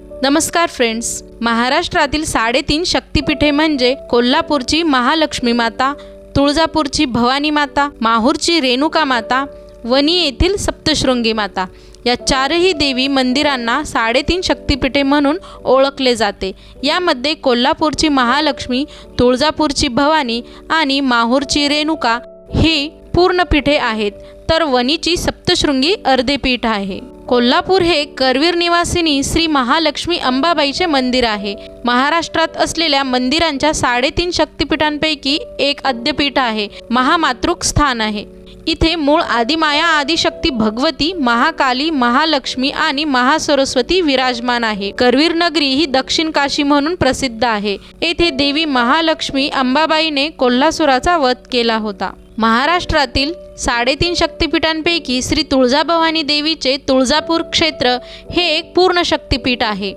नमस्कार फ्रेंड्स, महाराष्ट्रातील 3.5 शक्तिपीठे म्हणजे कोल्हापूरची महालक्ष्मी माता, तुळजापूरची भवानी माता, माहूरची रेणुका माता, वणी येथील सप्तशृंगी माता या चारही देवी मंदिरांना 3.5 शक्तिपीठे म्हणून ओळखले जाते। यामध्ये कोल्हापूरची महालक्ष्मी, तुळजापूरची भवानी आणि माहूरची रेणुका ही पूर्ण पीठे आहेत, तर वणीची सप्तशृंगी अर्धे पीठ आहे। कोल्हापूर हे करवीर निवासिनी श्री महालक्ष्मी अंबाबाईचे मंदिर आहे। महाराष्ट्रात असलेल्या मंदिरांच्या 3.5 शक्तिपीठांपैकी एक आद्यपीठ आहे, महामातृक स्थान आहे। इथे मूळ आदिमाया आदिशक्ती भगवती, महाकाली, महालक्ष्मी आणि महासरस्वती विराजमान आहे। करवीर नगरी ही दक्षिण काशी म्हणून प्रसिद्ध आहे। येथे देवी महालक्ष्मी अंबाबाईने कोल्हासुराचा वध केला होता। महाराष्ट्रातील 3.5 शक्तिपीठांपैकी श्री तुळजाभवानी देवीचे तुळजापूर क्षेत्र हे एक पूर्ण शक्तिपीठ आहे।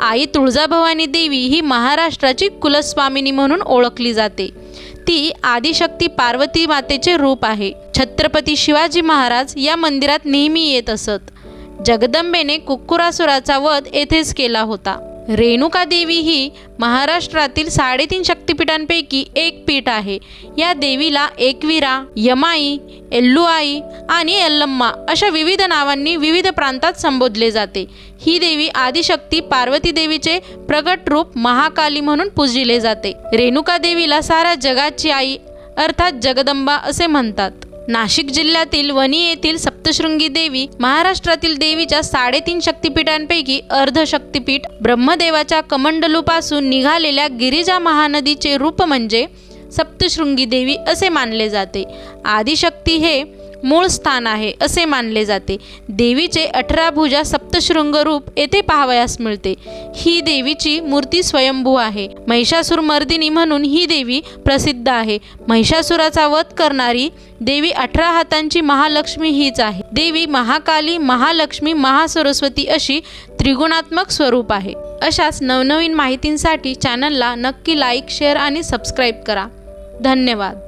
आई तुळजाभवानी देवी ही महाराष्ट्राची कुलस्वामिनी म्हणून ओळखली जाते। ती आदिशक्ती पार्वती मातेचे रूप आहे। छत्रपती शिवाजी महाराज या मंदिरात नेहमी येत असत। जगदंबेने कुक्कुरासुराचा वध येथेच केला होता। रेणुका देवी ही महाराष्ट्रातील 3.5 शक्तिपीठांपैकी एक पीठ आहे। या देवीला एकवीरा, यमाई, एल्लुआई आणि यल्लम्मा अशा विविध नावांनी विविध प्रांतात संबोधले जाते। ही देवी आदिशक्ती पार्वती देवीचे प्रगट रूप महाकाली म्हणून पूजिले जाते। रेणुका देवीला साऱ्या जगाची आई अर्थात जगदंबा असे म्हणतात। नाशिक जिल्ह्यातील वणी येथील सप्तशृंगी देवी महाराष्ट्रातील देवीच्या 3.5 शक्तिपीठांपैकी अर्ध शक्तिपीठ। ब्रह्मदेवाच्या कमंडलूपासून निघालेल्या गिरिजा महानदीचे रूप म्हणजे सप्तशृंगी देवी असे मानले जाते। आदिशक्ती हे मूळ स्थान आहे असे मानले जाते। देवीचे 18 भुजा सप्तशृंग रूप येथे पाहावयास मिळते। ही देवीची मूर्ती स्वयंभू आहे। महिषासुर मर्दिनी म्हणून ही देवी प्रसिद्ध आहे। महिषासुराचा वध करणारी देवी 18 हातांची महालक्ष्मी हीच आहे। देवी महाकाली, महालक्ष्मी, महासरस्वती अशी त्रिगुणात्मक स्वरूप आहे। अशाच नवनवीन माहितींसाठी चॅनलला नक्की लाईक, शेअर आणि सबस्क्राईब करा। धन्यवाद।